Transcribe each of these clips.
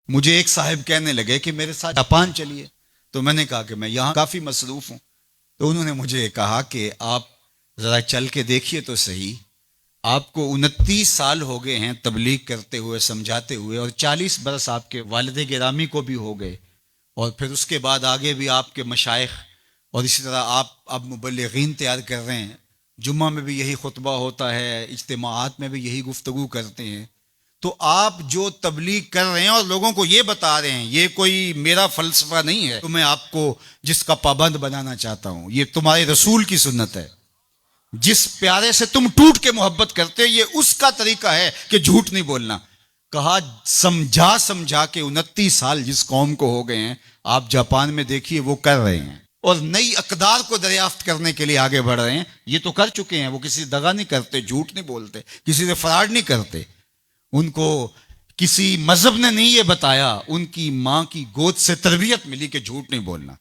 مجھے ایک صاحب کہنے لگے کہ میرے ساتھ جاپان چلیے، تو میں نے کہا کہ میں یہاں کافی مصروف ہوں. تو انہوں نے مجھے کہا کہ آپ ذرا چل کے دیکھیے تو صحیح، آپ کو 29 سال ہو گئے ہیں تبلیغ کرتے ہوئے، سمجھاتے ہوئے، اور 40 برس آپ کے والد گرامی کو بھی ہو گئے، اور پھر اس کے بعد آگے بھی آپ کے مشائخ، اور اسی طرح آپ اب مبلغین تیار کر رہے ہیں، جمعہ میں بھی یہی خطبہ ہوتا ہے، اجتماعات میں بھی یہی گفتگو کرتے ہیں. تو آپ جو تبلیغ کر رہے ہیں اور لوگوں کو یہ بتا رہے ہیں، یہ کوئی میرا فلسفہ نہیں ہے تو میں آپ کو جس کا پابند بنانا چاہتا ہوں، یہ تمہارے رسول کی سنت ہے. جس پیارے سے تم ٹوٹ کے محبت کرتے، یہ اس کا طریقہ ہے کہ جھوٹ نہیں بولنا. کہا سمجھا سمجھا کے 29 سال جس قوم کو ہو گئے ہیں، آپ جاپان میں دیکھیے وہ کر رہے ہیں، اور نئی اقدار کو دریافت کرنے کے لیے آگے بڑھ رہے ہیں. یہ تو کر چکے ہیں، وہ کسی دغا نہیں کرتے، جھوٹ نہیں بولتے، کسی سے فراڈ نہیں کرتے. ان کو کسی مذہب نے نہیں یہ بتایا، ان کی ماں کی گود سے تربیت ملی کہ جھوٹ نہیں بولنا.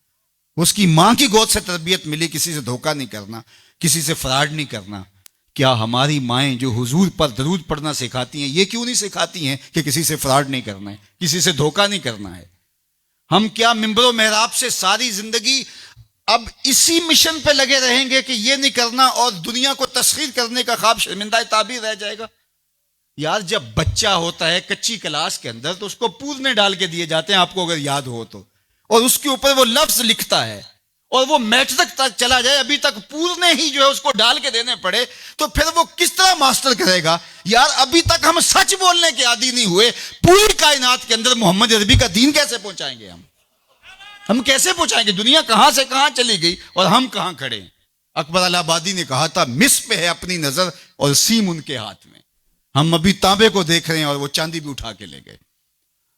اس کی ماں کی گود سے تربیت ملی کسی سے دھوکہ نہیں کرنا، کسی سے فراڈ نہیں کرنا. کیا ہماری مائیں جو حضور پر درود پڑھنا سکھاتی ہیں، یہ کیوں نہیں سکھاتی ہیں کہ کسی سے فراڈ نہیں کرنا ہے، کسی سے دھوکہ نہیں کرنا ہے؟ ہم کیا ممبر و محراب سے ساری زندگی اب اسی مشن پہ لگے رہیں گے کہ یہ نہیں کرنا، اور دنیا کو تسخیر کرنے کا خواب شرمندہ تعبیر رہ جائے گا؟ یار جب بچہ ہوتا ہے کچی کلاس کے اندر تو اس کو پورنے ڈال کے دیے جاتے ہیں، آپ کو اگر یاد ہو تو، اور اس کے اوپر وہ لفظ لکھتا ہے، اور وہ میٹرک تک چلا جائے ابھی تک پورنے ہی جو ہے اس کو ڈال کے دینے پڑے، تو پھر وہ کس طرح ماسٹر کرے گا؟ یار ابھی تک ہم سچ بولنے کے عادی نہیں ہوئے، پوری کائنات کے اندر محمد عربی کا دین کیسے پہنچائیں گے ہم کیسے پہنچائیں گے؟ دنیا کہاں سے کہاں چلی گئی اور ہم کہاں کھڑے ہیں؟ اکبر الہ آبادی نے کہا تھا، مس پہ ہے اپنی نظر اور سیم ان کے ہاتھ میں. ہم ابھی تانبے کو دیکھ رہے ہیں اور وہ چاندی بھی اٹھا کے لے گئے.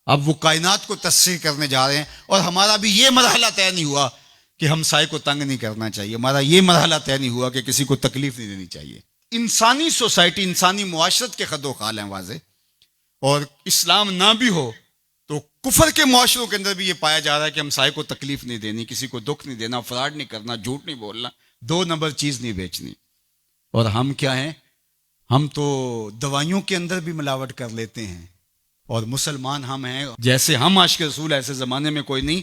اب وہ کائنات کو تسخیر کرنے جا رہے ہیں، اور ہمارا بھی یہ مرحلہ طے نہیں ہوا کہ ہم سائے کو تنگ نہیں کرنا چاہیے، ہمارا یہ مرحلہ طے نہیں ہوا کہ کسی کو تکلیف نہیں دینی چاہیے. انسانی سوسائٹی، انسانی معاشرت کے خد و خال ہیں واضح، اور اسلام نہ بھی ہو تو کفر کے معاشروں کے اندر بھی یہ پایا جا رہا ہے کہ ہم سائے کو تکلیف نہیں دینی، کسی کو دکھ نہیں دینا، فراڈ نہیں کرنا، جھوٹ نہیں بولنا، 2 نمبر چیز نہیں بیچنی. اور ہم کیا ہیں؟ ہم تو دوائیوں کے اندر بھی ملاوٹ کر لیتے ہیں، اور مسلمان ہم ہیں جیسے ہم عاشق رسول ایسے زمانے میں کوئی نہیں.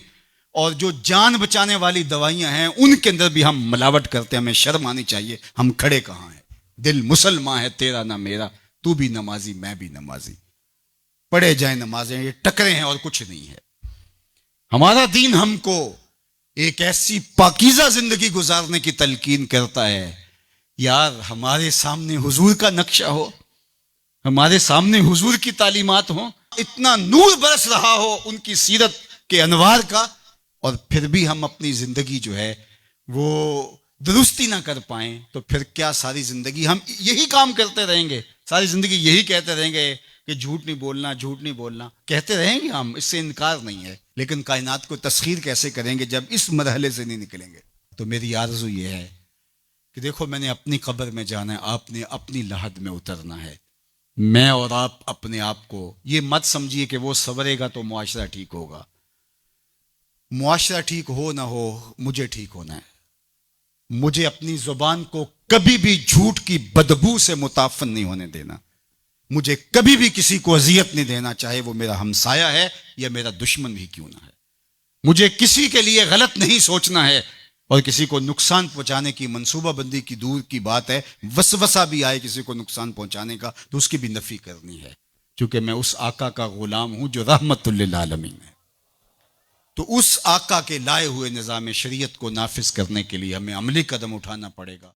اور جو جان بچانے والی دوائیاں ہیں ان کے اندر بھی ہم ملاوٹ کرتے ہیں. ہمیں شرم آنی چاہیے. ہم کھڑے کہاں ہیں؟ دل مسلمان ہے تیرا نہ میرا، تو بھی نمازی میں بھی نمازی، پڑھے جائیں نمازیں، یہ ٹکرے ہیں اور کچھ نہیں ہے. ہمارا دین ہم کو ایک ایسی پاکیزہ زندگی گزارنے کی تلقین کرتا ہے. یار ہمارے سامنے حضور کا نقشہ ہو، ہمارے سامنے حضور کی تعلیمات ہوں، اتنا نور برس رہا ہو ان کی سیرت کے انوار کا، اور پھر بھی ہم اپنی زندگی جو ہے وہ درستی نہ کر پائیں، تو پھر کیا ساری زندگی ہم یہی کام کرتے رہیں گے؟ ساری زندگی یہی کہتے رہیں گے کہ جھوٹ نہیں بولنا، جھوٹ نہیں بولنا؟ کہتے رہیں گے ہم، اس سے انکار نہیں ہے، لیکن کائنات کو تسخیر کیسے کریں گے جب اس مرحلے سے نہیں نکلیں گے؟ تو میری آرزو یہ ہے کہ دیکھو، میں نے اپنی قبر میں جانا ہے، آپ نے اپنی لحد میں اترنا ہے. میں اور آپ اپنے آپ کو یہ مت سمجھیے کہ وہ سنورے گا تو معاشرہ ٹھیک ہوگا. معاشرہ ٹھیک ہو نہ ہو، مجھے ٹھیک ہونا ہے. مجھے اپنی زبان کو کبھی بھی جھوٹ کی بدبو سے متعفن نہیں ہونے دینا. مجھے کبھی بھی کسی کو اذیت نہیں دینا، چاہے وہ میرا ہمسایہ ہے یا میرا دشمن بھی کیوں نہ ہے. مجھے کسی کے لیے غلط نہیں سوچنا ہے، اور کسی کو نقصان پہنچانے کی منصوبہ بندی کی دور کی بات ہے، وسوسہ بھی آئے کسی کو نقصان پہنچانے کا تو اس کی بھی نفی کرنی ہے، کیونکہ میں اس آقا کا غلام ہوں جو رحمت للعالمین ہے. تو اس آقا کے لائے ہوئے نظام شریعت کو نافذ کرنے کے لیے ہمیں عملی قدم اٹھانا پڑے گا.